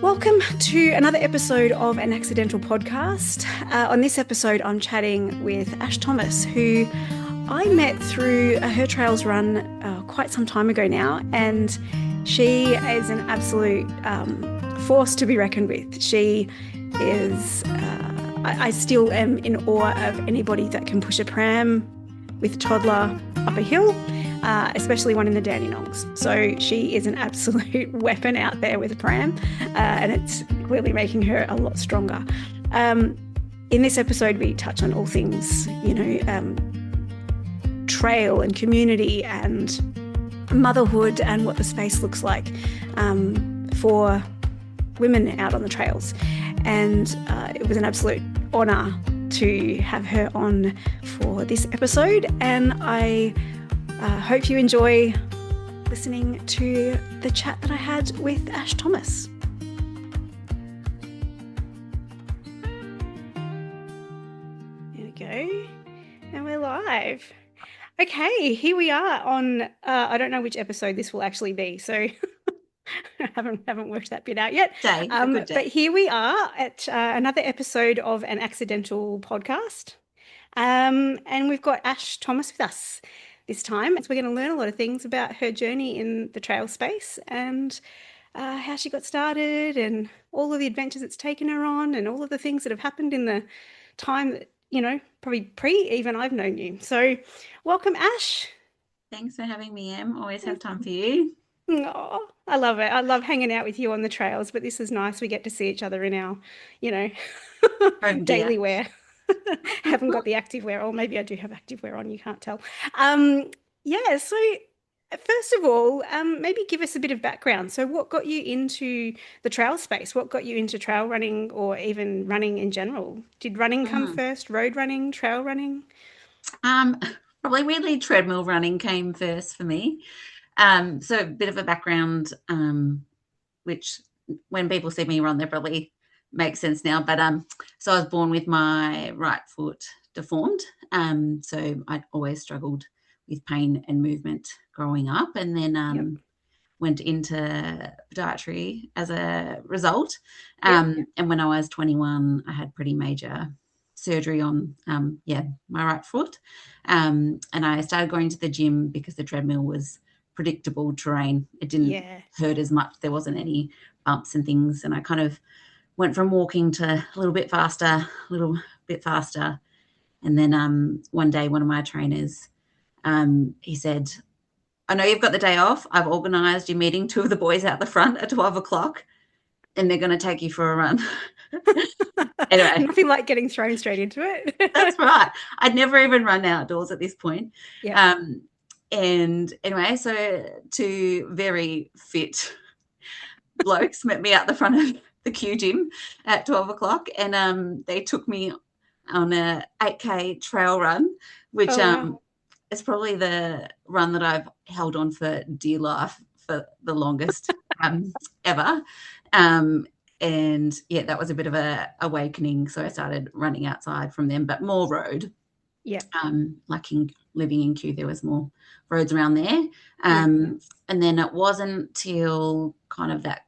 Welcome to another episode of An Accidental Podcast. On this episode, I'm chatting with Ash Thomas, who I met through a Her Trails run quite some time ago now, and she is an absolute force to be reckoned with. She is, I still am in awe of anybody that can push a pram with a toddler up a hill. Especially one in the Dandenongs. So she is an absolute weapon out there with a pram, and it's clearly making her a lot stronger. In this episode, we touch on all things, trail and community and motherhood and what the space looks like for women out on the trails. And it was an absolute honour to have her on for this episode, and I hope you enjoy listening to the chat that I had with Ash Thomas. There we go. And we're live. Okay, here we are on, I don't know which episode this will actually be, so I haven't worked that bit out yet. But here we are at another episode of An Accidental Podcast. And we've got Ash Thomas with us this time. So we're going to learn a lot of things about her journey in the trail space and how she got started and all of the adventures it's taken her on and all of the things that have happened in the time that, probably even I've known you. So welcome, Ash. Thanks for having me, Em. Always have time for you. Oh, I love it. I love hanging out with you on the trails, but this is nice. We get to see each other in our, daily wear. Haven't got the activewear, or maybe I do have activewear on, you can't tell. So first of all, maybe give us a bit of background. So what got you into the trail space? What got you into trail running or even running in general? Did running come first, road running, trail running? Probably weirdly treadmill running came first for me. So a bit of a background, which when people see me run, they probably makes sense now, but so I was born with my right foot deformed, so I always struggled with pain and movement growing up, and then went into podiatry as a result. And when I was 21, I had pretty major surgery on my right foot, and I started going to the gym because the treadmill was predictable terrain. It didn't hurt as much. There wasn't any bumps and things, and I kind of went from walking to a little bit faster. And then one day, one of my trainers, he said, I know you've got the day off. I've organised you meeting two of the boys out the front at 12 o'clock and they're going to take you for a run. Anyway. Nothing like getting thrown straight into it. That's right. I'd never even run outdoors at this point. Yeah. And anyway, so two very fit blokes met me out the front of the Q gym at 12 o'clock, and they took me on a 8K trail run, which is probably the run that I've held on for dear life for the longest ever. And that was a bit of a awakening. So I started running outside from them, but more road. Yeah. Living in Kew, there was more roads around there. And then it wasn't till kind of that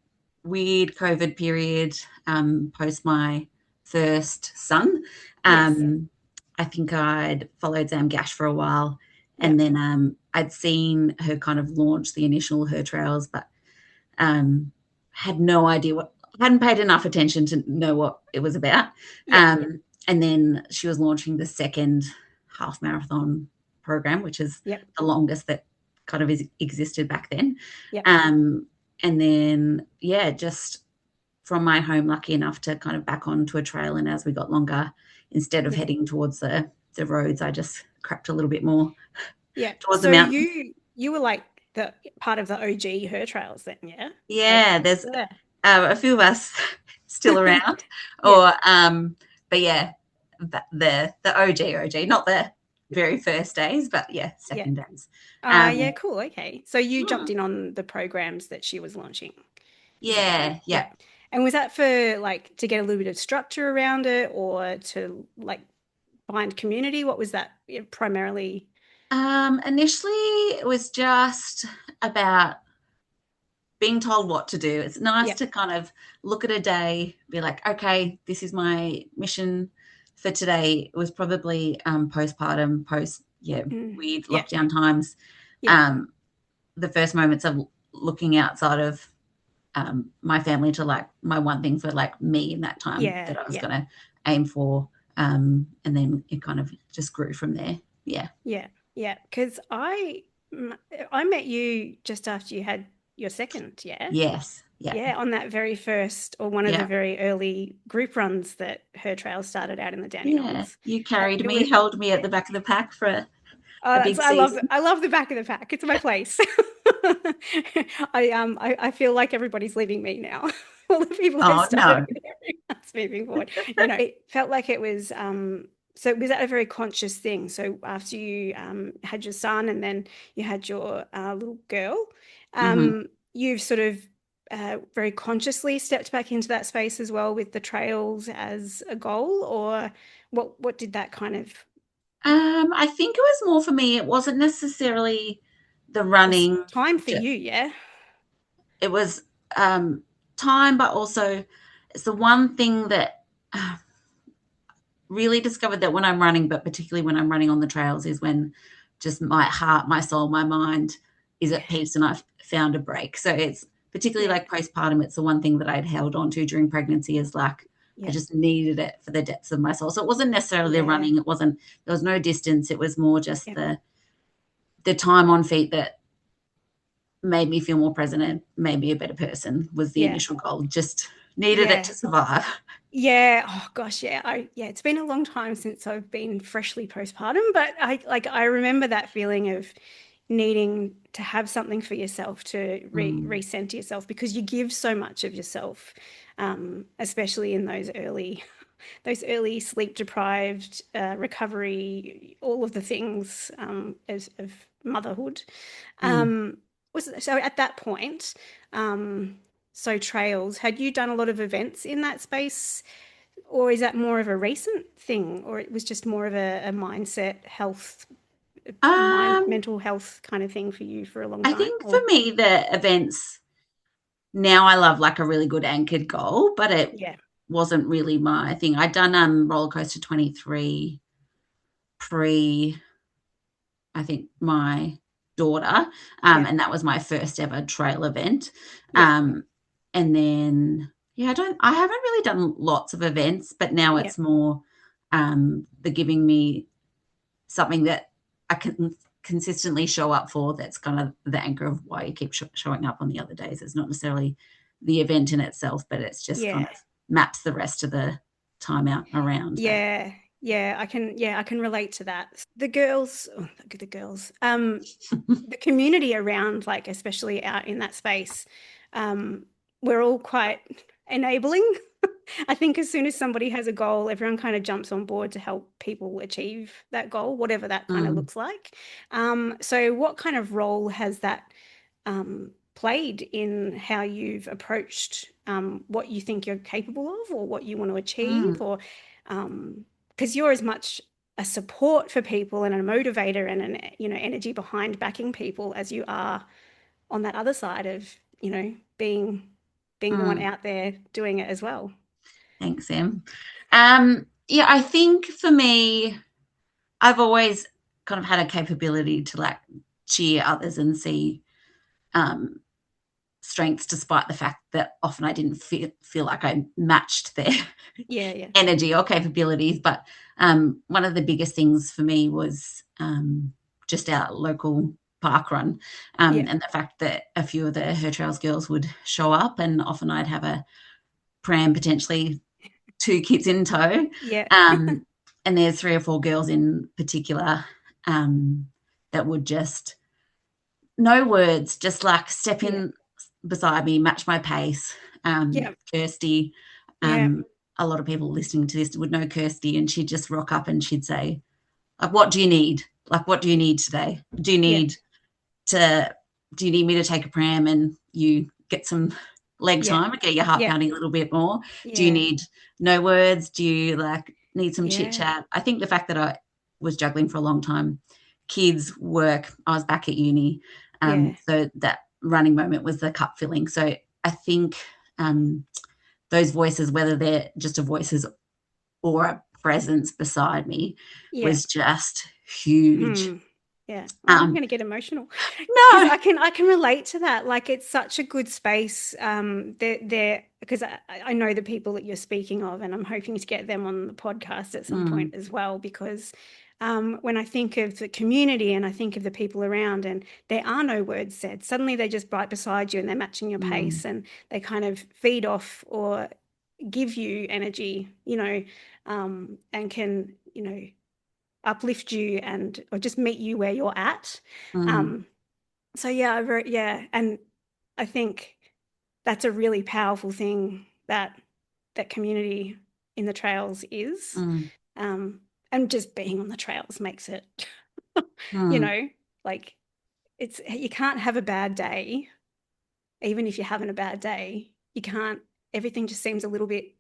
weird COVID period post my first son. I think I'd followed Zam Gash for a while, and then I'd seen her kind of launch the initial Her Trails, but had no idea hadn't paid enough attention to know what it was about. And then she was launching the second half marathon program, which is the longest that kind of existed back then. And then, just from my home, lucky enough to kind of back onto a trail. And as we got longer, instead of heading towards the roads, I just crept a little bit more towards the mountains. You were like the part of the OG Her Trails then, yeah? Yeah, there's a few of us still around. But the OG, not the very first days, but second days. Cool. Okay. So you jumped in on the programs that she was launching. Yeah. And was that for like to get a little bit of structure around it, or to like find community? What was that primarily? Initially it was just about being told what to do. It's nice Yeah. to kind of look at a day, be like, okay, this is my mission for today. It was probably postpartum, weird Yeah. lockdown times. Yeah. The first moments of looking outside of my family to like my one thing for like me in that time Yeah. that I was Yeah. going to aim for. And then it kind of just grew from there. Yeah. Yeah. Yeah. Because I met you just after you had your second. Yeah. Yes. Yeah. Yeah, on that very first or one of the Yeah. very early group runs that Her Trail started out in the Yeah. Dandenongs. You carried It me, was, held me at the back of the pack for oh, a that's big season. I love the back of the pack. It's my place. I feel like everybody's leaving me now. All the people I Oh, started no. with, everyone's moving forward. It felt like it was so was that a very conscious thing? So after you had your son and then you had your little girl, Mm-hmm. you've sort of very consciously stepped back into that space as well with the trails as a goal, or what did that kind of I think it was more for me. It wasn't necessarily the was running. time for you? Yeah. It was time, but also it's the one thing that really discovered that when I'm running, but particularly when I'm running on the trails, is when just my heart, my soul, my mind is at peace and I've found a break. So it's particularly Yeah. like postpartum, it's the one thing that I'd held on to during pregnancy is like I Yeah. just needed it for the depths of my soul. So it wasn't necessarily the Yeah. running, there was no distance. It was more just Yeah. the time on feet that made me feel more present and made me a better person was the Yeah. initial goal. Just needed it Yeah. to survive. Yeah. Oh gosh, yeah. It's been a long time since I've been freshly postpartum, but I remember that feeling of needing to have something for yourself to Mm, recenter yourself because you give so much of yourself, especially in those early sleep deprived recovery, all of the things of motherhood. mm. So at that point, so trails, had you done a lot of events in that space, or is that more of a recent thing, or it was just more of a mindset, health, Um, mental health kind of thing for you for a long I time? think for Or me, the events now I love like a really good anchored goal, but it yeah, wasn't really my thing. I'd done Roller Coaster 23 pre, I think, my daughter, yeah, and that was my first ever trail event. yeah, And then, I haven't really done lots of events, but now yeah, it's more the giving me something that I can consistently show up for. That's kind of the anchor of why you keep showing up on the other days. It's not necessarily the event in itself, but it's just kind yeah. of maps the rest of the time out around that. Yeah, yeah, I can relate to that. The girls, the girls, the community around, like especially out in that space, um, we're all quite enabling. I think as soon as somebody has a goal, everyone kind of jumps on board to help people achieve that goal, whatever that kind of Mm, looks like. So what kind of role has that played in how you've approached what you think you're capable of or what you want to mm, achieve, or because you're as much a support for people and a motivator and an energy behind backing people as you are on that other side of being the one mm. out there doing it as well. Thanks, Em. Yeah, I think for me, I've always kind of had a capability to like cheer others and see um, strengths, despite the fact that often I didn't feel like I matched their Yeah, yeah, energy or capabilities. But one of the biggest things for me was just our local park run, yeah, and the fact that a few of the Her Trails girls would show up, and often I'd have a pram, potentially two kids in tow. yeah, And there's three or four girls in particular that would just, no words, just like step yeah, in beside me, match my pace. yeah, Kirsty, yeah, a lot of people listening to this would know Kirsty, and she'd just rock up and she'd say, like, what do you need? Like, what do you need today? yeah, Do you need me to take a pram and you get some leg yeah, time and get your heart yeah, pounding a little bit more? Do you yeah, need no words? Do you like need some chit yeah, chat? I think the fact that I was juggling for a long time, kids, work, I was back at uni. yeah, So that running moment was the cup filling. So I think those voices, whether they're just a voices or a presence beside me, was just huge. Yeah, I'm going to get emotional because No, I can relate to that. Like, it's such a good space. There because I know the people that you're speaking of, and I'm hoping to get them on the podcast at some point as well. Because when I think of the community and I think of the people around, and there are no words said, suddenly they're just right beside you and they're matching your pace, and they kind of feed off or give you energy, and can, uplift you and or just meet you where you're at. So yeah, and I think that's a really powerful thing that community in the trails is. And just being on the trails makes it, like you can't have a bad day. Even if you're having a bad day, you can't, everything just seems a little bit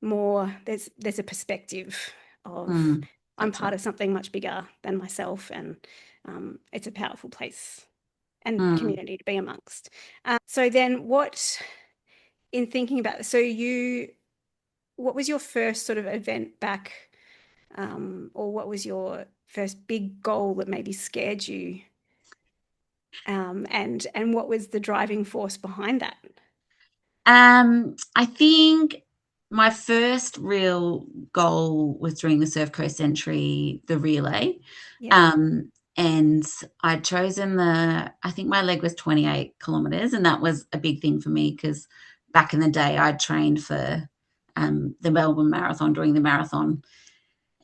more, there's a perspective of I'm part of something much bigger than myself, and it's a powerful place and community to be amongst. So then what, in thinking about, what was your first sort of event back, or what was your first big goal that maybe scared you? And what was the driving force behind that? I think my first real goal was during the Surf Coast Century, the relay. And I'd chosen I think my leg was 28 kilometres, and that was a big thing for me because back in the day I'd trained for the Melbourne Marathon, doing the marathon,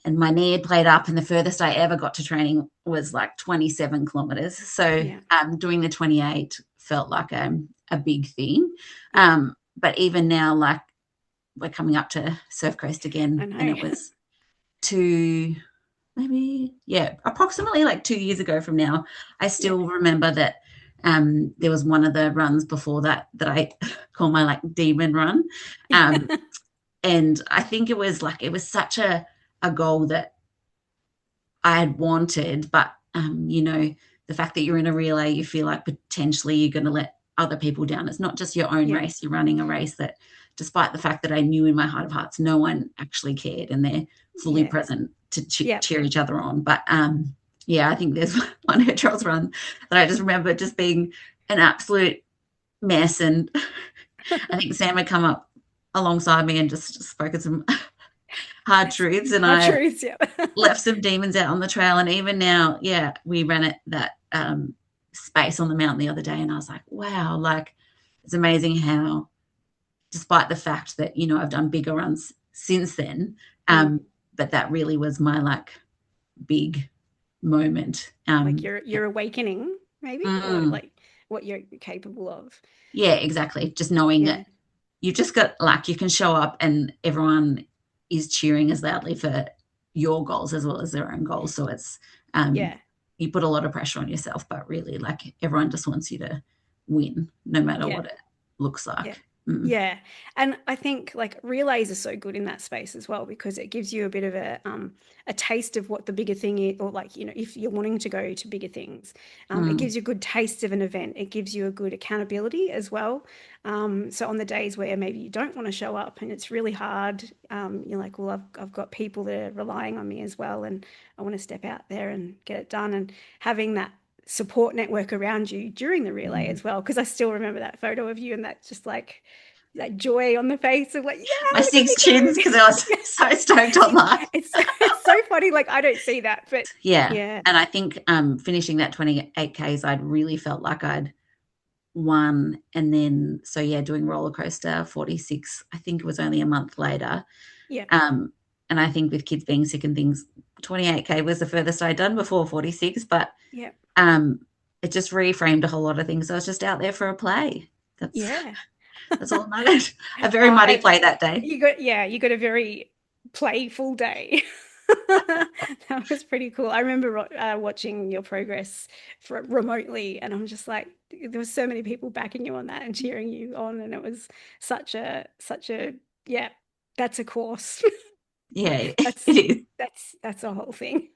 and my knee had played up, and the furthest I ever got to training was like 27 kilometres. So doing the 28 felt like a big thing. But even now, like, we're coming up to Surf Coast again, and it was approximately like 2 years ago from now. I still remember that there was one of the runs before that I call my like demon run. And I think it was such a goal that I had wanted, but the fact that you're in a relay, you feel like potentially you're going to let other people down. It's not just your own race. You're running a race that, despite the fact that I knew in my heart of hearts no one actually cared, and they're fully present to cheer each other on. But I think there's one Her Trails run that I just remember just being an absolute mess, and I think Sam had come up alongside me and just spoken some hard truths, and left some demons out on the trail. And even now, we ran at that space on the mountain the other day, and I was like, wow, like, it's amazing how, despite the fact that I've done bigger runs since then, but that really was my like big moment, like your awakening maybe, or like what you're capable of. Exactly, just knowing that you've just got, like, you can show up and everyone is cheering as loudly for your goals as well as their own goals. So it's you put a lot of pressure on yourself, but really, like, everyone just wants you to win no matter what it looks like. Yeah. And I think like relays are so good in that space as well, because it gives you a bit of a taste of what the bigger thing is, or like, if you're wanting to go to bigger things, it gives you a good taste of an event. It gives you a good accountability as well. So on the days where maybe you don't want to show up and it's really hard, you're like, well, I've got people that are relying on me as well, and I want to step out there and get it done. And having that support network around you during the relay as well, because I still remember that photo of you and that just like that joy on the face of like, my 6 chins, because I was so stoked on that. It's so funny, like I don't see that, but and I think finishing that 28 Ks, I'd really felt like I'd won. And then doing roller coaster 46, I think it was only a month later, and I think with kids being sick and things, 28K was the furthest I'd done before 46, but it just reframed a whole lot of things. I was just out there for a play. That's all I know. A very muddy play that day. You got a very playful day. That was pretty cool. I remember watching your progress remotely, and I'm just like, there was so many people backing you on that and cheering you on, and it was such a that's a course. It is. That's a whole thing.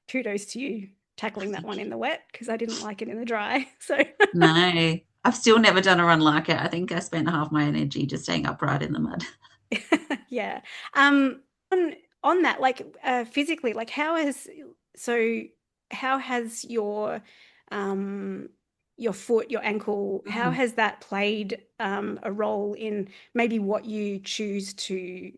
Kudos to you. tackling that one in the wet because I didn't like it in the dry. So No, I've still never done a run like it. I think I spent half my energy just staying upright in the mud. yeah. On that, like physically, like how has your foot, your ankle, how Mm. has that played a role in maybe what you choose to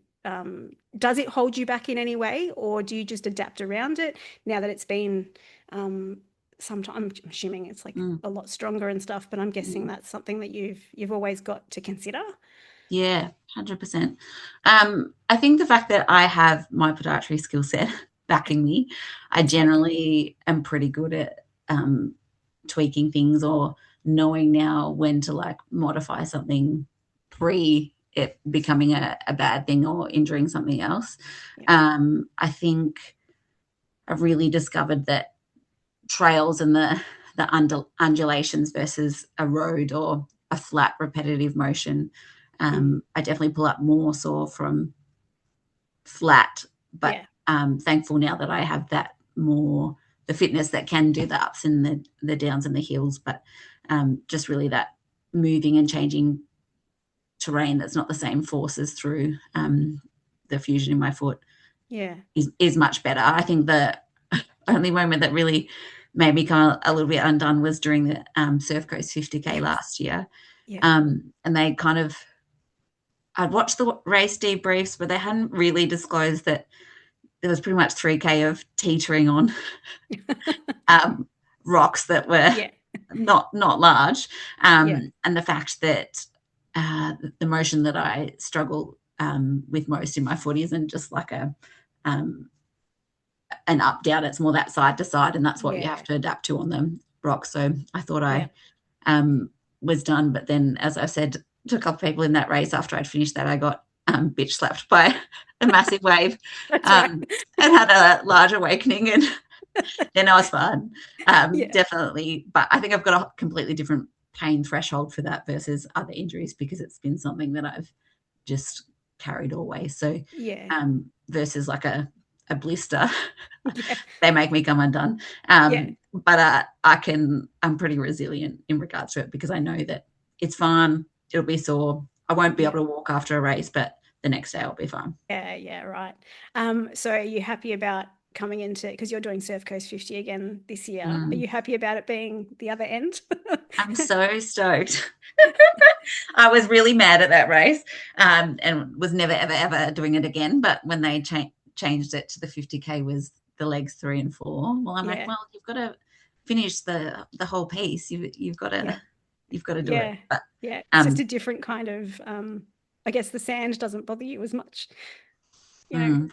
does it hold you back in any way, or do you just adapt around it now that it's been sometime? I'm assuming it's like Mm. a lot stronger and stuff, but I'm guessing Mm. that's something that you've always got to consider. Yeah, 100%. I think the fact that I have my podiatry skill set backing me, I It's like, generally am pretty good at tweaking things or knowing now when to like modify something pre it becoming a bad thing or injuring something else. yeah, I think I've really discovered that trails and the undulations versus a road or a flat repetitive motion, I definitely pull up more sore from flat, but yeah, thankful now that I have that more the fitness that can do the ups and the downs and the hills, but just really that moving and changing terrain that's not the same forces through the fusion in my foot yeah, is much better. I think the only moment that really made me kind of a little bit undone was during the Surf Coast 50K last year. yeah, And they kind of, I'd watched the race debriefs, but they hadn't really disclosed that there was pretty much 3K of teetering on rocks that were yeah, not large. yeah, And the fact that the motion that I struggle with most in my foot isn't just like an up down, it's more that side to side, and that's what you have yeah, to adapt to on the rocks. So I thought yeah. I was done, but then as I said to a couple of people in that race after I'd finished that, I got bitch slapped by a massive wave That's right. and had a large awakening, and then I was fine. Yeah, Definitely, but I think I've got a completely different pain threshold for that versus other injuries because it's been something that I've just carried always. So yeah, versus like a blister, yeah, they make me come undone. yeah, But I'm pretty resilient in regards to it because I know that it's fine. It'll be sore. I won't be yeah, able to walk after a race, but the next day I'll be fine. yeah, yeah, right. So are you happy about coming into, because you're doing Surf Coast 50 again this year? Are Mm. you happy about it being the other end? I'm so stoked. I was really mad at that race and was never, ever, ever doing it again. But when they changed it to the 50K was the legs 3 and 4. Well, I'm like, Yeah, well, you've got to finish the whole piece. You've got yeah, to do it. yeah, But yeah. It's just a um, different kind of, I guess the sand doesn't bother you as much, you know, mm,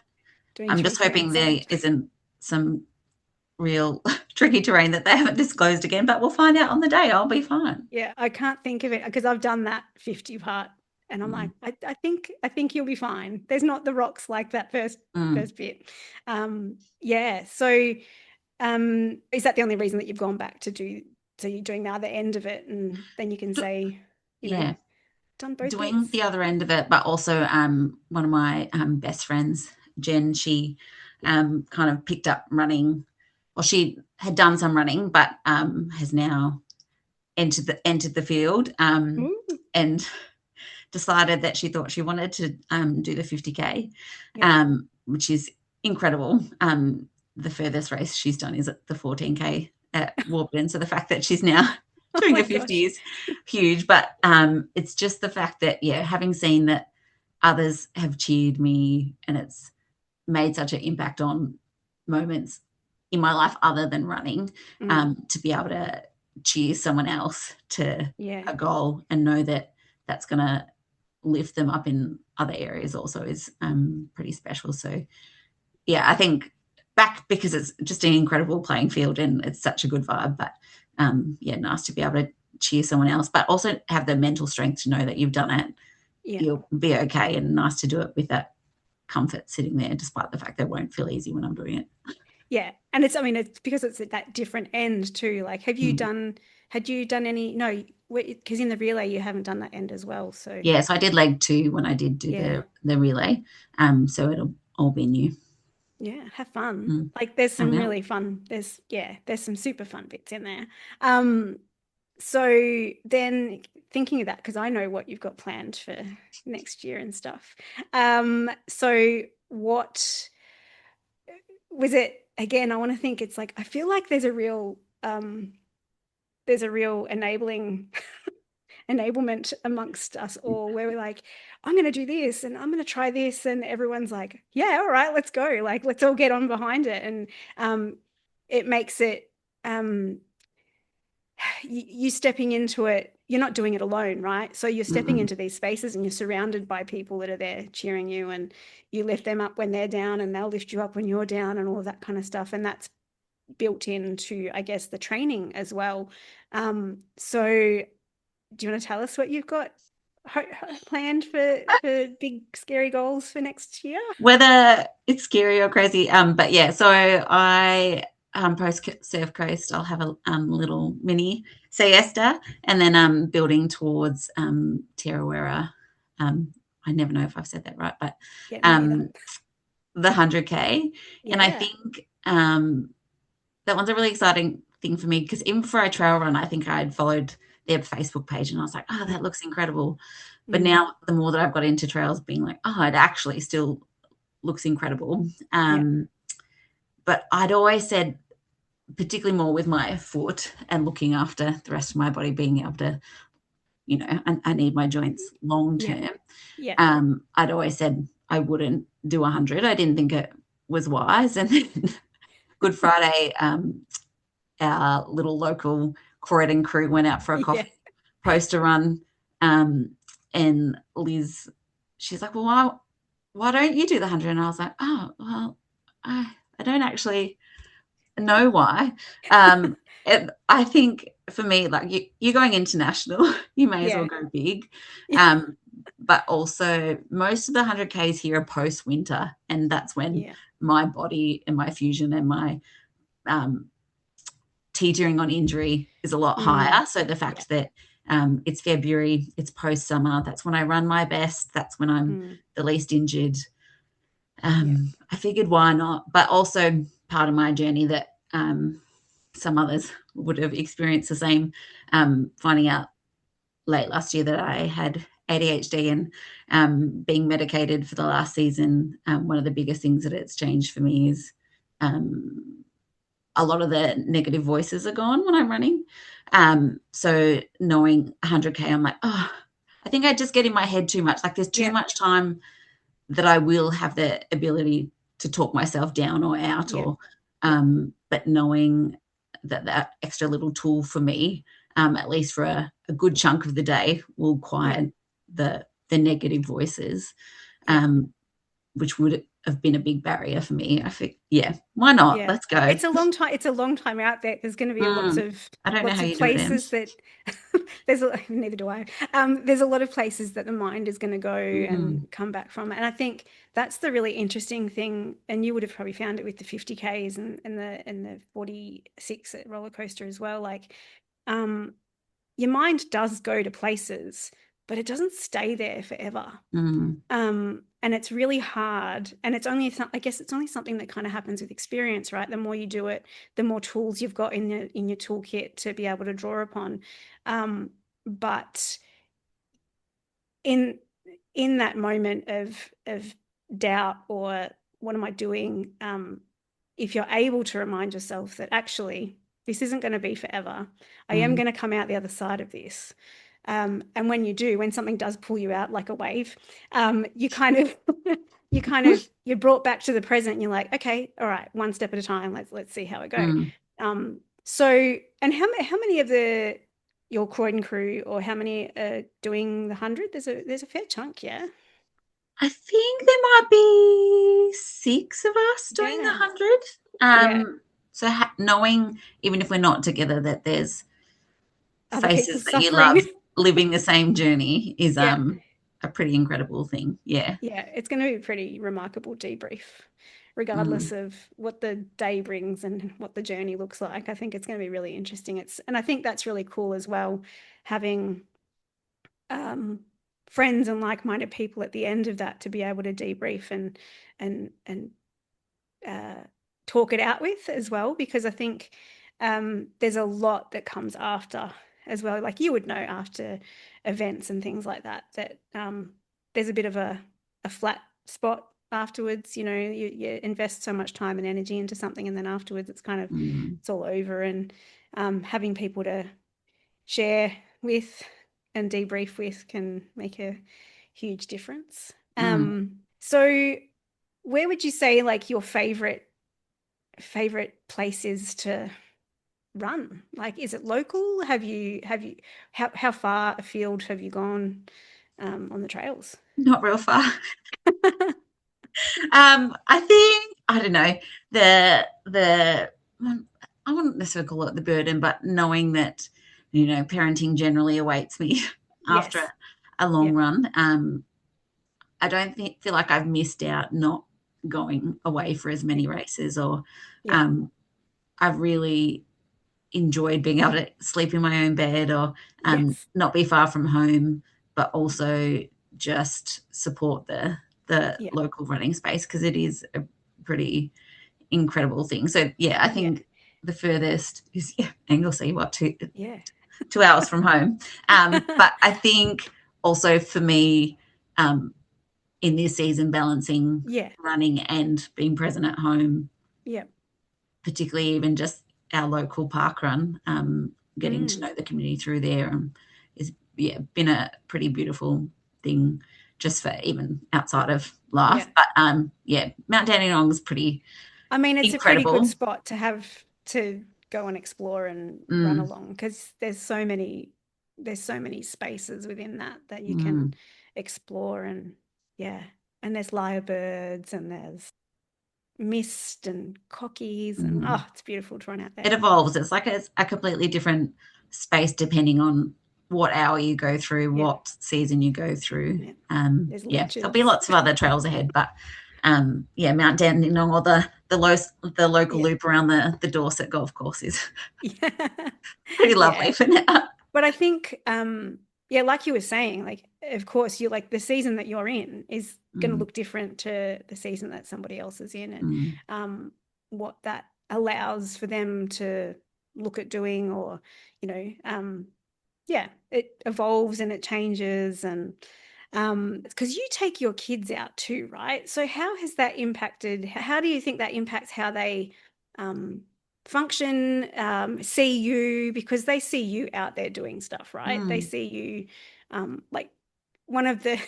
doing I'm just 3K on hoping there sand. isn't some real tricky terrain that they haven't disclosed again. But we'll find out on the day. I'll be fine. Yeah, I can't think of it because I've done that 50 part and I'm like, Mm, I think you'll be fine. There's not the rocks like that mm. first bit. Yeah. So is that the only reason that you've gone back to do so you're doing the other end of it and then you can say, Yeah. done both Doing bits? the other end of it, but also one of my best friends, Jen, she kind of picked up running, or she had done some running, but has now entered the field Ooh, and decided that she thought she wanted to do the 50K, yeah. which is incredible. The furthest race she's done is at the 14K at Warburton. So the fact that she's now Oh doing my a 50 gosh. is huge. But it's just the fact that, yeah, having seen that others have cheered me and it's made such an impact on moments in my life other than running, Mm, to be able to cheer someone else to yeah. a goal and know that that's going to lift them up in other areas also is pretty special. So yeah, I think back because it's just an incredible playing field and it's such a good vibe, but yeah, nice to be able to cheer someone else, but also have the mental strength to know that you've done it, Yeah. you'll be okay, and nice to do it with that comfort sitting there despite the fact that it won't feel easy when I'm doing it. Yeah. And it's because it's at that different end too. Like, Mm. had you done any, no, because in the relay you haven't done that end as well. So Yeah, so I did leg 2 when I did do yeah. the relay, so it'll all be new. Yeah, have fun. Mm, Like there's I some will. really fun, there's some super fun bits in there. Um, so then thinking of that, because I know what you've got planned for next year and stuff. So what was it again? I want to think it's like I feel like there's a real enablement amongst us all where we're like, I'm going to do this and I'm going to try this. And everyone's like, yeah, all right, let's go. Like, let's all get on behind it. And it makes it, um, you stepping into it, you're not doing it alone, right? So you're stepping Mm-mm. into these spaces and you're surrounded by people that are there cheering you, and you lift them up when they're down and they'll lift you up when you're down and all of that kind of stuff. And that's built into, I guess, the training as well. So do you want to tell us what you've got planned for big scary goals for next year? Whether it's scary or crazy, but yeah. So I post Surf Coast, I'll have a little mini siesta, and then building towards Tarawera. I never know if I've said that right, but Yeah, me neither. um, the 100K, and I Yeah. think that one's a really exciting thing for me because even for a trail run, I think I'd followed their Facebook page and I was like, oh, that looks incredible. But Mm, now the more that I've got into trails, being like, oh, it actually still looks incredible. yeah. But I'd always said, particularly more with my foot and looking after the rest of my body, being able to, I need my joints long Yeah. term. Yeah. I'd always said I wouldn't do 100. I didn't think it was wise. And then Good Friday, our little local Croydon crew went out for a Yeah. coffee poster run. And Liz, she's like, well, why don't you do the 100? And I was like, oh, well, I don't actually know why. I think for me, like you're going international, you may as well Yeah. go big. But also most of the 100Ks here are post winter, and that's when Yeah. my body and my fusion and my um, teetering on injury is a lot Mm, higher. So the yeah. fact that it's February, it's post summer, that's when I run my best, that's when I'm Mm, the least injured. yeah. I figured why not, but also part of my journey that some others would have experienced the same, finding out late last year that I had ADHD and being medicated for the last season. One of the biggest things that it's changed for me is a lot of the negative voices are gone when I'm running. So knowing 100K, I'm like, oh, I think I just get in my head too much. Like there's too Yeah. much time that I will have the ability to talk myself down or out, Yeah. or Yeah. but knowing that extra little tool for me, at least for a good chunk of the day, will Yeah. quiet the negative voices, Yeah. which would have been a big barrier for me. I think, yeah, why not? Yeah. Let's go. It's a long time. It's a long time out there. There's going to be Mm, I don't know lots how of you do it, Em. places that neither do I. There's a lot of places that the mind is going to go Mm, and come back from. And I think that's the really interesting thing. And you would have probably found it with the 50Ks and the 46 at roller coaster as well. Like, um, your mind does go to places, but it doesn't stay there forever. mm, And it's really hard. And it's only, I guess it's only something that kind of happens with experience, right? The more you do it, the more tools you've got in your toolkit to be able to draw upon. But in in that moment of doubt or what am I doing, if you're able to remind yourself that actually this isn't going to be forever, I am mm, going to come out the other side of this. And when you do, when something does pull you out like a wave, you kind of you're brought back to the present. And you're like, okay, all right, one step at a time. Let's see how it go. mm. So, and how many of your Croydon crew, or how many are doing the 100? There's a fair chunk, yeah. I think there might be 6 of us doing the Yeah. 100. Yeah. So knowing, even if we're not together, that there's Other people faces that you love suffering. living the same journey is Yeah. a pretty incredible thing. Yeah. Yeah. It's going to be a pretty remarkable debrief, regardless Mm, of what the day brings and what the journey looks like. I think it's going to be really interesting. And I think that's really cool as well, having um, friends and like-minded people at the end of that to be able to debrief and talk it out with as well, because I think there's a lot that comes after as well. Like you would know after events and things like that, that there's a bit of a flat spot afterwards. You know, you invest so much time and energy into something, and then afterwards it's kind of it's all over. And having people to share with and debrief with can make a huge difference. So where would you say like your favorite places to run? Like, is it local? Have you how far afield have you gone on the trails? Not real far. I think, I don't know, the I wouldn't necessarily call it the burden, but knowing that, you know, parenting generally awaits me after Yes. a long run. I don't feel like I've missed out not going away for as many races, or I've really enjoyed being able to sleep in my own bed, or not be far from home, but also just support the local running space, because it is a pretty incredible thing. So I think the furthest is Anglesea, what, 2 hours from home. But I think also for me, in this season, balancing running and being present at home, particularly even just our local park run, getting to know the community through there, is been a pretty beautiful thing, just for even outside of life. But Mount Dandenong is pretty, I mean, it's incredible. A pretty good spot to have to go and explore and run along, because there's so many spaces within that you can explore. And and there's lyrebirds, and there's mist and cockies, and it's beautiful to run out there. It evolves. It's like a completely different space depending on what hour you go through, what season you go through. There'll be lots of other trails ahead, but Mount Dandenong, or the local loop around the Dorset golf course is pretty lovely for now. But I think like you were saying, like, of course, you like the season that you're in is going to look different to the season that somebody else is in, and what that allows for them to look at doing, or, you know, it evolves and it changes. And because you take your kids out too, right? So how has that impacted? How do you think that impacts how they function, see you, because they see you out there doing stuff, right? They see you like one of the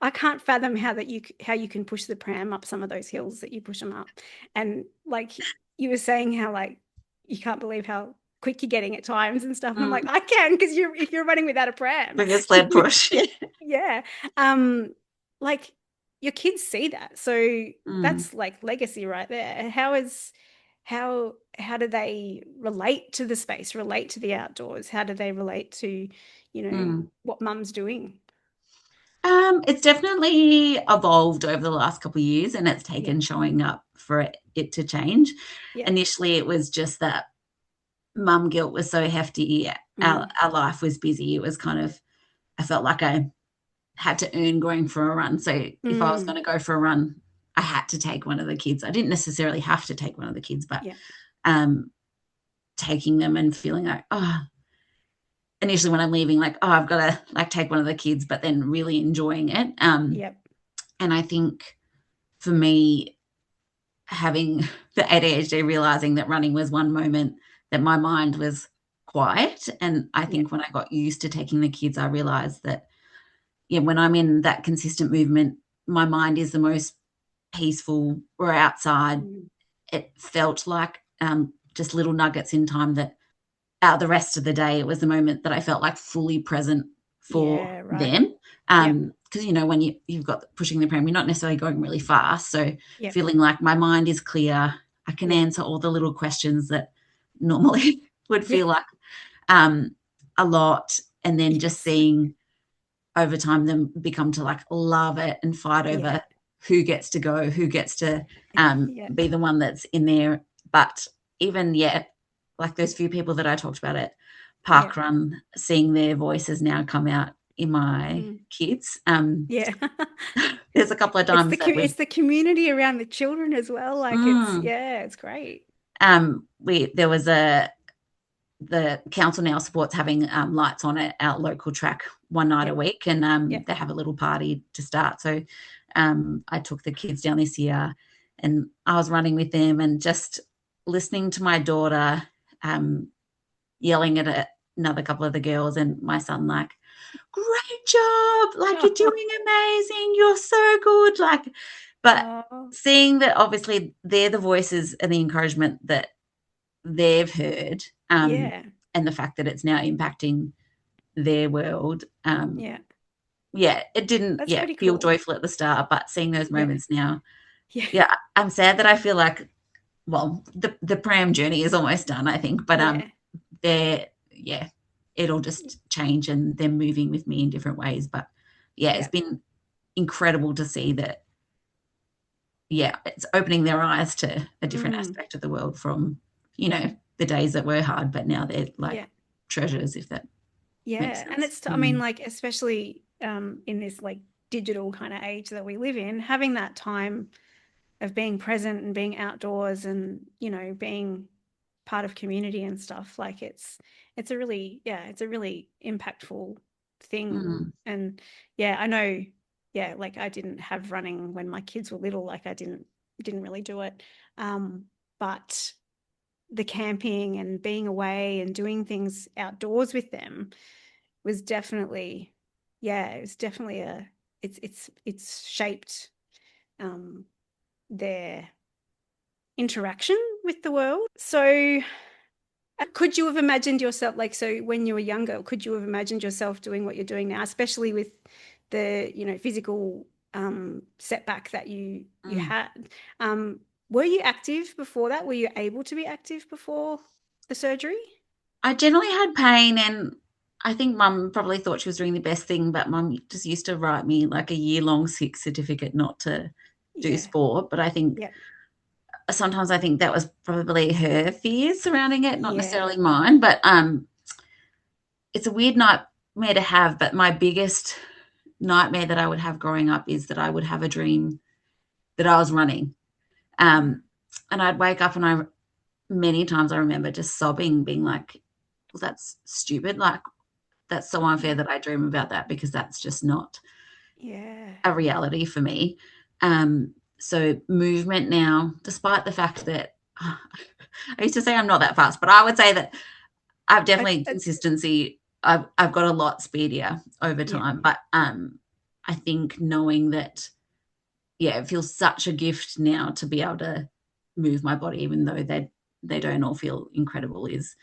I can't fathom how you can push the pram up some of those hills that you push them up. And like you were saying, how like you can't believe how quick you're getting at times and stuff. And I'm like, I can, because if you're running without a pram. Bring a sled push. Like your kids see that. So that's like legacy right there. How do they relate to the space, relate to the outdoors? How do they relate to, you know, what mum's doing? It's definitely evolved over the last couple of years, and it's taken showing up for it to change. Initially, it was just that mum guilt was so hefty. Our life was busy. It was kind of, I felt like I had to earn going for a run. So if I was going to go for a run, I had to take one of the kids. I didn't necessarily have to take one of the kids, but taking them and feeling like, initially when I'm leaving, like, I've got to like take one of the kids, but then really enjoying it. And I think for me, having the ADHD, realizing that running was one moment that my mind was quiet. And I think when I got used to taking the kids, I realized that, when I'm in that consistent movement, my mind is the most peaceful. Or outside, it felt like just little nuggets in time that out the rest of the day, it was the moment that I felt like fully present for them. Because, when you've got pushing the pram, you're not necessarily going really fast. So feeling like my mind is clear, I can answer all the little questions that normally would feel like a lot. And then just seeing over time them become to like love it and fight over who gets to go, who gets to be the one that's in there. But even like those few people that I talked about at Parkrun, seeing their voices now come out in my kids. Yeah. There's a couple of times that it's the community around the children as well. Like it's great. There was the council now supports having lights on at our local track one night a week, and they have a little party to start. So I took the kids down this year, and I was running with them and just listening to my daughter yelling at another couple of the girls, and my son like, great job, like you're doing amazing, you're so good, like, but seeing that obviously they're the voices and the encouragement that they've heard, and the fact that it's now impacting their world, it didn't feel joyful at the start, but seeing those moments now, I'm sad that I feel like, well, the pram journey is almost done, I think, but it'll just change, and they're moving with me in different ways. But it's been incredible to see that it's opening their eyes to a different aspect of the world from, the days that were hard, but now they're like treasures, if that makes sense. And it's I mean, like, especially in this like digital kind of age that we live in, having that time of being present and being outdoors and being part of community and stuff, like it's a really impactful thing. And I know like I didn't have running when my kids were little, like I didn't really do it, but the camping and being away and doing things outdoors with them was definitely it's shaped their interaction with the world. So could you have imagined yourself, like, so when you were younger, could you have imagined yourself doing what you're doing now, especially with the physical setback that you had? Were you active before that? Were you able to be active before the surgery? I generally had pain, and I think Mum probably thought she was doing the best thing, but Mum just used to write me like a year-long sick certificate not to do sport. But I think sometimes I think that was probably her fears surrounding it, not necessarily mine. But it's a weird nightmare to have. But my biggest nightmare that I would have growing up is that I would have a dream that I was running. And I'd wake up, and many times I remember just sobbing, being like, well, that's stupid. Like, that's so unfair that I dream about that, because that's just not a reality for me. So movement now, despite the fact that I used to say I'm not that fast, but I would say that I've definitely consistency. I've got a lot speedier over time, but I think knowing that, it feels such a gift now to be able to move my body, even though they don't all feel incredible, is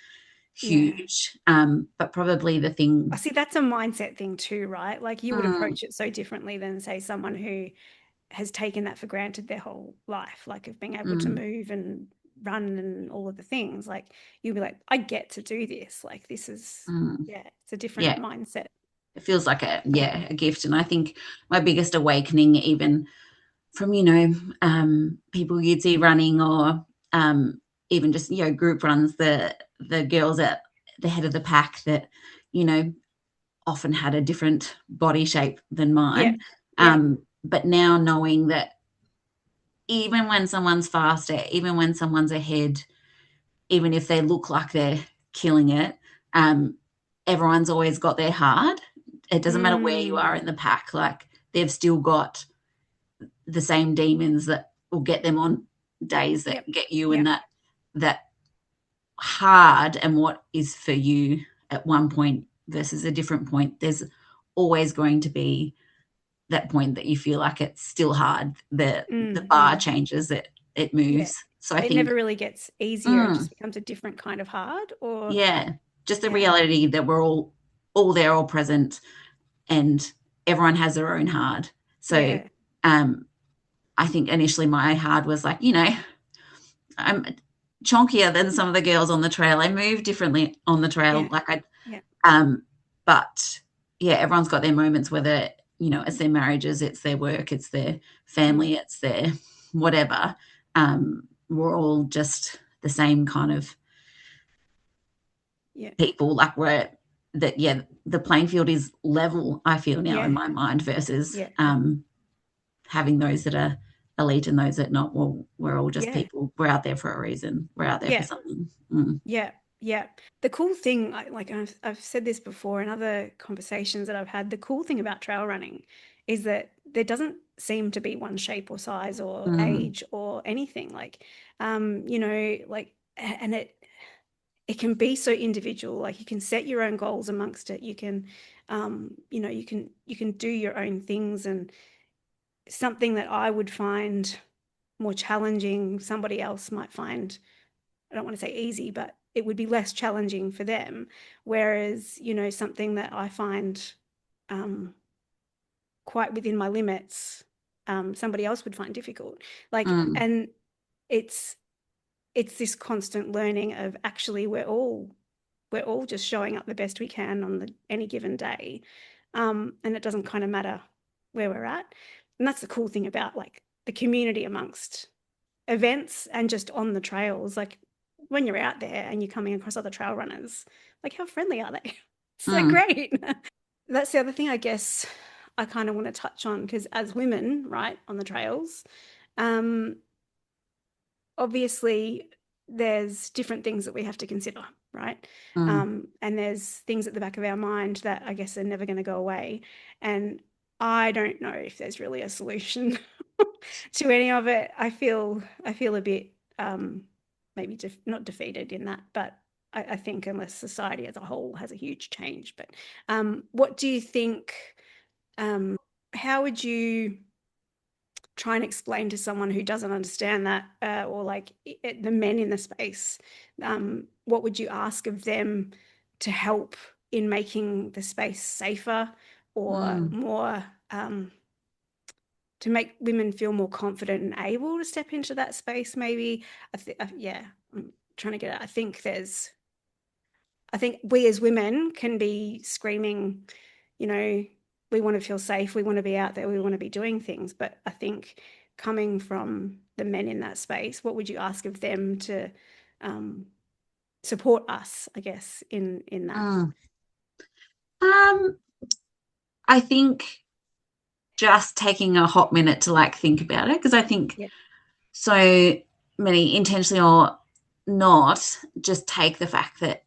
huge. But probably the thing, I see, that's a mindset thing too, right? Like you would approach it so differently than, say, someone who has taken that for granted their whole life, like of being able to move and run and all of the things. Like you'll be like, I get to do this. Like this is it's a different mindset. It feels like a gift. And I think my biggest awakening, even from people you'd see running, or even just group runs, the girls at the head of the pack that often had a different body shape than mine. But now knowing that even when someone's faster, even when someone's ahead, even if they look like they're killing it, everyone's always got their hard. It doesn't matter where you are in the pack, like they've still got the same demons that will get them on days that get you, and that hard, and what is for you at one point versus a different point, there's always going to be that point that you feel like it's still hard. The bar changes, it moves. So I think it never really gets easier. It just becomes a different kind of hard, or just the reality that we're all there, all present, and everyone has their own hard. So I think initially my hard was like, I'm chonkier than some of the girls on the trail. I move differently on the trail. But everyone's got their moments, whether, it's their marriages, it's their work, it's their family, it's their whatever. We're all just the same kind of people. Like that, yeah, the playing field is level, I feel now in Yeah. my mind, versus Yeah. having those that are elite and those that not. Well, we're all just Yeah. people. We're out there for a reason. We're out there for Yeah. something. Yeah. Yeah. The cool thing, like I've said this before in other conversations that I've had, the cool thing about trail running is that there doesn't seem to be one shape or size or Mm, age or anything. Like, like, and it can be so individual. Like you can set your own goals amongst it. You can, you can do your own things, and something that I would find more challenging, somebody else might find, I don't want to say easy, but it would be less challenging for them. Whereas, something that I find um, quite within my limits, somebody else would find difficult. Like, mm, and it's it's this constant learning of actually we're all just showing up the best we can on any given day, and it doesn't kind of matter where we're at. And that's the cool thing about like the community amongst events and just on the trails. Like when you're out there and you're coming across other trail runners, like how friendly are they? So mm, great. That's the other thing I guess I kind of want to touch on, because as women, right, on the trails, um, obviously there's different things that we have to consider, right? mm, And there's things at the back of our mind that I guess are never going to go away. And I don't know if there's really a solution to any of it. I feel a bit maybe not defeated in that, but I think unless society as a whole has a huge change. But what do you think? Um, how would you try and explain to someone who doesn't understand that, or like the men in the space, what would you ask of them to help in making the space safer or mm. more, to make women feel more confident and able to step into that space? Maybe yeah, I'm trying to get it. I think we as women can be screaming, you know, we want to feel safe, we want to be out there, we want to be doing things. But I think coming from the men in that space, what would you ask of them to um, support us, I guess, in that? Mm. Um, I think just taking a hot minute to like think about it, because I think Yeah. so many, intentionally or not, just take the fact that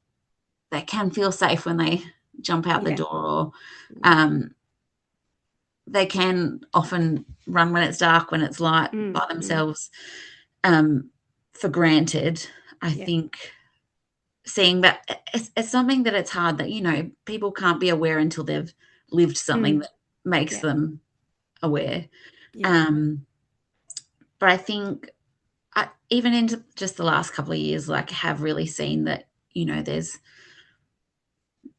they can feel safe when they jump out the Yeah. door, or Yeah. they can often run when it's dark, when it's light, Mm, by mm, themselves, for granted. I yeah. think seeing that it's something that it's hard that, people can't be aware until they've lived something Mm, that makes yeah. them aware. Yeah. Um, but I think even in just the last couple of years, like, have really seen that,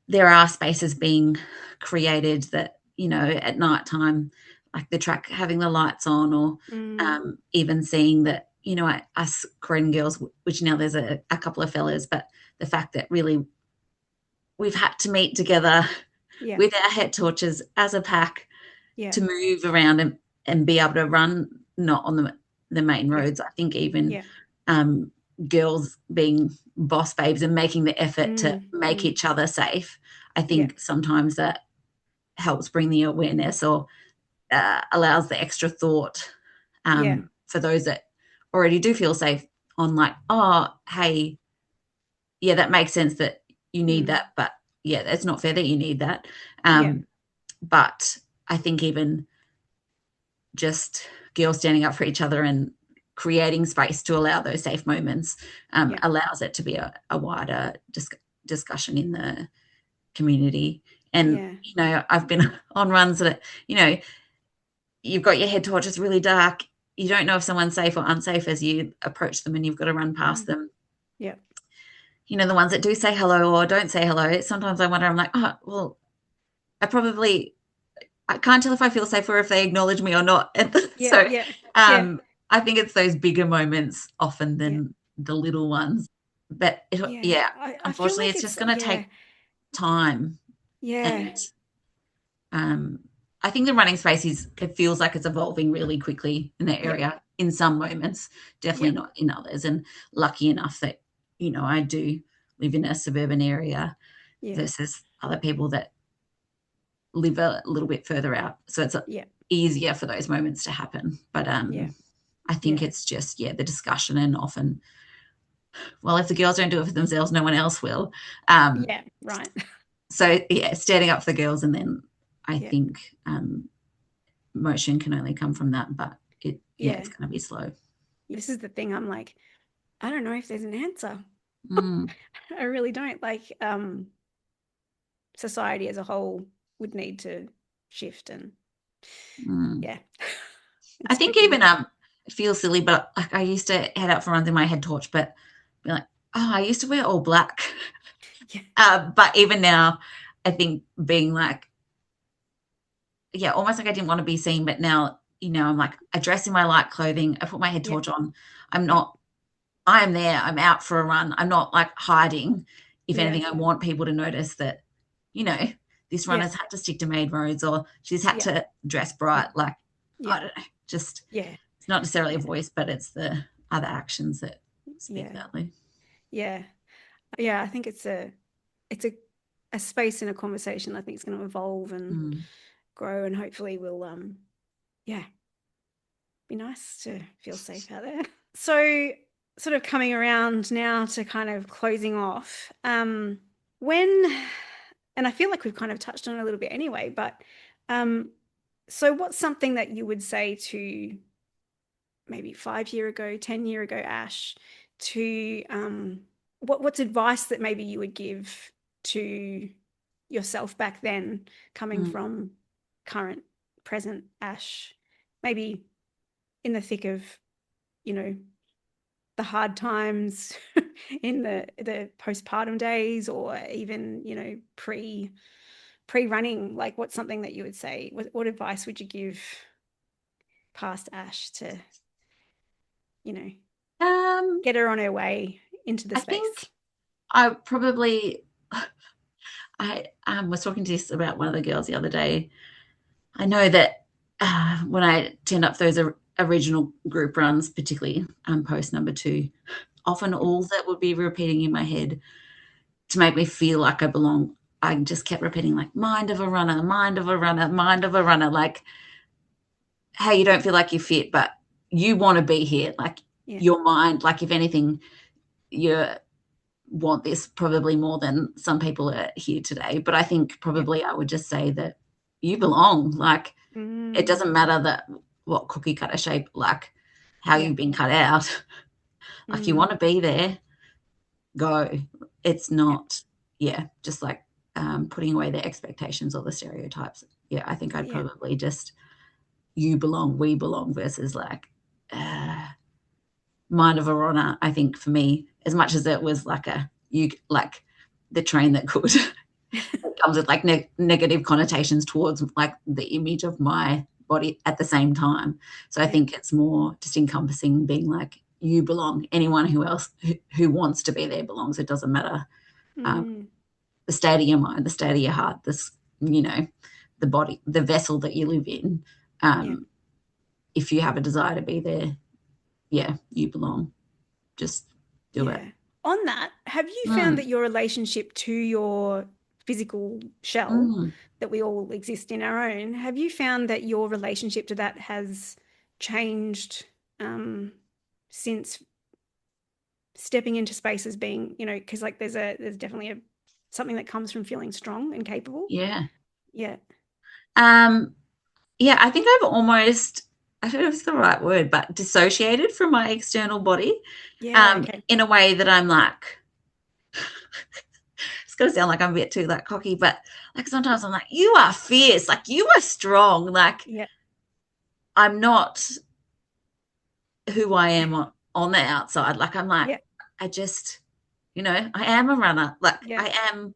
there are spaces being created that, at night time, like the track having the lights on, or Mm, even seeing that, us Korean girls, which now there's a couple of fellas, but the fact that really we've had to meet together yeah. with our head torches as a pack Yeah. to move around and be able to run, not on the main Yeah. roads. I think even Yeah. um, girls being boss babes and making the effort to Mm, make mm, each other safe. I yeah. think sometimes that helps bring the awareness, or allows the extra thought, Yeah. for those that already do feel safe, on like, oh, hey, yeah, that makes sense that you need Mm, that, but yeah, it's not fair that you need that. yeah. But I think even just girls standing up for each other and creating space to allow those safe moments, Yeah. allows it to be a wider discussion in the community. And, Yeah. I've been on runs that, you've got your head torch, it's really dark. You don't know if someone's safe or unsafe as you approach them, and you've got to run past Mm, them. yeah. The ones that do say hello or don't say hello, sometimes I wonder, I'm like, oh, well, I can't tell if I feel safe or if they acknowledge me or not. Yeah. So Yeah. Yeah. I think it's those bigger moments often Yeah. than the little ones. But Yeah. yeah, I feel unfortunately, like it's it's, just going to yeah. take time. Yeah. And I think the running space it feels like it's evolving really quickly in the Yeah. area in some moments, definitely Yeah. not in others. And lucky enough that, I do live in a suburban area. Yeah. versus other people that live a little bit further out. So it's Yeah. easier for those moments to happen. But Yeah. I think Yeah. it's just, the discussion, and often, well, if the girls don't do it for themselves, no one else will. Yeah. Right. So, standing up for the girls, and then I Yeah. think motion can only come from that, but Yeah. it's going to be slow. This is the thing. I'm like, I don't know if there's an answer. Mm. I really don't. Like, society as a whole would need to shift, and yeah. I It's think tricky. even it feels silly, but like I used to head out for runs in my head torch, but be like, oh, I used to wear all black. Yeah. But even now, I think being like, almost like I didn't want to be seen, but now, I'm like, I dress in my light clothing, I put my head Yeah. torch on. I'm Yeah. not, I am there, I'm out for a run. I'm not like hiding. If Yeah. anything, I want people to notice that, this runner's had to stick to main roads, or she's had to dress bright. Like, Yeah. I don't know, just, Yeah. it's not necessarily a Yeah. voice, but it's the other actions that speak Yeah. loudly. Yeah. Yeah. I think it's a space in a conversation I think is going to evolve and grow, and hopefully will be nice to feel safe out there. So sort of coming around now to kind of closing off, when, and I feel like we've kind of touched on it a little bit anyway, but so what's something that you would say to maybe 5 year ago, 10 year ago Ash, to what's advice that maybe you would give to yourself back then, coming from current present Ash, maybe in the thick of, the hard times in the postpartum days, or even, pre-running? Like, what's something that you would say? What advice would you give past Ash to, get her on her way into the I space? think I probably, I was talking to this about one of the girls the other day. I know that when I turned up those original group runs, particularly post number 2, often all that would be repeating in my head to make me feel like I belong, I just kept repeating, like, mind of a runner, mind of a runner, mind of a runner, like, how you don't feel like you fit, but you want to be here. Like, your mind, like, if anything, you want this probably more than some people are here today. But I think probably I would just say that you belong. Like, it doesn't matter that what cookie cutter shape, like how you've been cut out. Like, you want to be there, go. It's not, just like putting away the expectations or the stereotypes. I think I'd probably just, you belong, we belong, versus like mind of a runner. I think for me, as much as it was like like the train that could, it comes with like negative connotations towards like the image of my body at the same time. So I think it's more just encompassing, being like, you belong. Anyone who wants to be there belongs. It doesn't matter the state of your mind, the state of your heart, the body, the vessel that you live in. If you have a desire to be there, you belong. Just do it. On that, have you found that your relationship to your physical shell, that we all exist in our own, have you found that your relationship to that has changed since stepping into spaces, being, because like there's definitely something that comes from feeling strong and capable? I think I've almost, I don't know if it's the right word, but dissociated from my external body. In a way that I'm like, it's going to sound like I'm a bit too like cocky, but like sometimes I'm like, you are fierce, like you are strong, like I'm not who I am on the outside. Like, I'm like, I just, I am a runner. Like I am.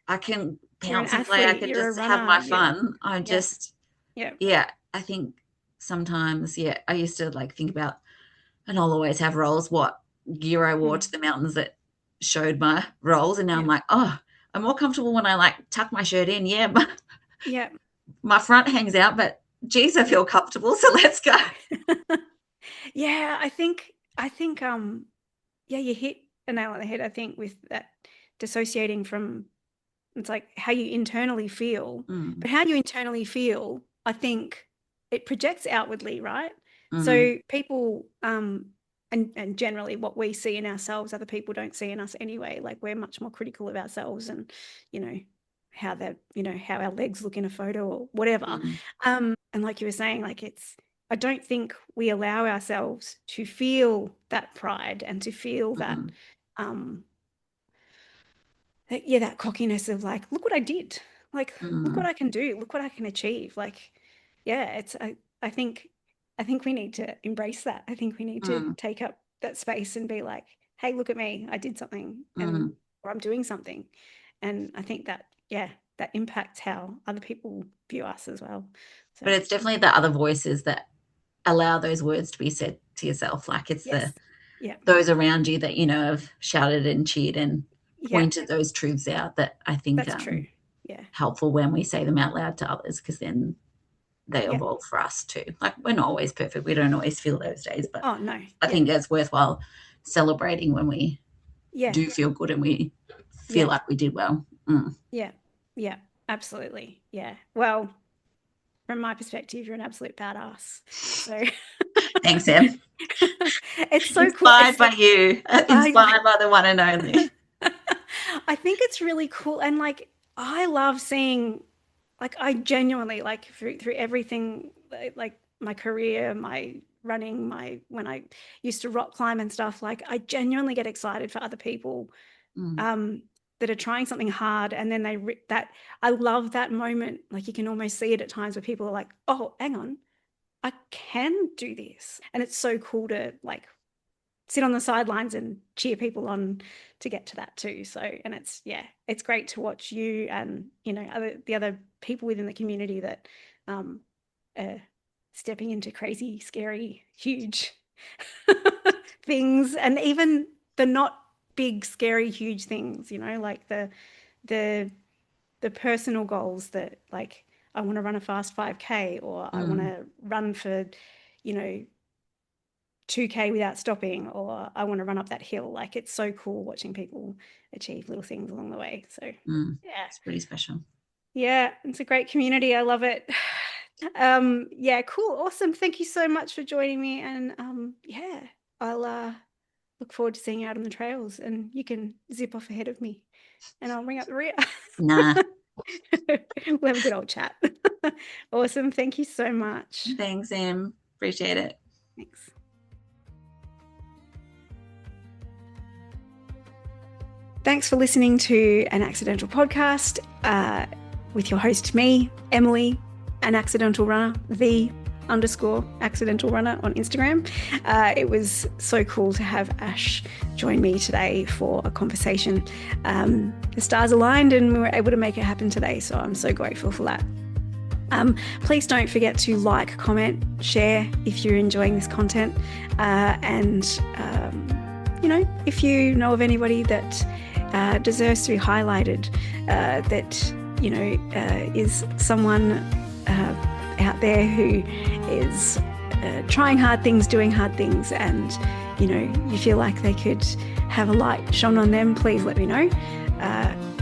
I can pounce and play. I can just have my fun. I'm just, I think sometimes, I used to like think about, and I'll always have roles, what gear I wore to the mountains that showed my roles. And now I'm like, oh, I'm more comfortable when I like tuck my shirt in. My front hangs out, but geez, I feel comfortable. So let's go. I think you hit a nail on the head, I think, with that dissociating from It's like how you internally feel. Mm. But how you internally feel, I think it projects outwardly, right? Mm. So people, and generally what we see in ourselves, other people don't see in us anyway. Like we're much more critical of ourselves and, how how our legs look in a photo or whatever. Mm. And like you were saying, like I don't think we allow ourselves to feel that pride and to feel that, that cockiness of like, look what I did. Like, look what I can do. Look what I can achieve. Like, yeah, I think we need to embrace that. I think we need to take up that space and be like, hey, look at me. I did something or I'm doing something. And I think that, that impacts how other people view us as well. So. But it's definitely the other voices that allow those words to be said to yourself. Like it's those around you that, have shouted and cheered and pointed those truths out that I think that's true. Yeah. helpful when we say them out loud to others, because then they evolve for us too. Like we're not always perfect. We don't always feel those days, but I think it's worthwhile celebrating when we do feel good and we feel like we did well. Yeah, absolutely. Yeah. Well, from my perspective, you're an absolute badass. So thanks, Em. It's so inspired by you. Inspired by the one and only. I think it's really cool. And like, I love seeing, like, I genuinely, like, through everything, like my career, my running, when I used to rock climb and stuff, like, I genuinely get excited for other people that are trying something hard, and then I love that moment. Like, you can almost see it at times where people are like, oh, hang on, I can do this. And it's so cool to like sit on the sidelines and cheer people on to get to that too. So, and it's great to watch you and, the other people within the community that are stepping into crazy, scary, huge things, and even the not big, scary, huge things, like the personal goals that, like, I want to run a fast 5K, or I want to run for, 2K without stopping, or I want to run up that hill. Like, it's so cool watching people achieve little things along the way. So it's pretty special. Yeah, it's a great community. I love it. Cool. Awesome. Thank you so much for joining me. And I'll look forward to seeing you out on the trails, and you can zip off ahead of me and I'll ring up the rear. Nah. We'll have a good old chat. Awesome. Thank you so much. Thanks, Em. Appreciate it. Thanks. Thanks for listening to An Accidental Podcast with your host, me, Emily, an accidental runner, _accidental runner on Instagram. It was so cool to have Ash join me today for a conversation. The stars aligned and we were able to make it happen today, so I'm so grateful for that. Please don't forget to like, comment, share if you're enjoying this content, and if you know of anybody that deserves to be highlighted, that is someone out there who is trying hard things, doing hard things, and you feel like they could have a light shone on them, please let me know.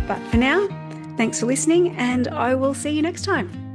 But for now, thanks for listening, and I will see you next time.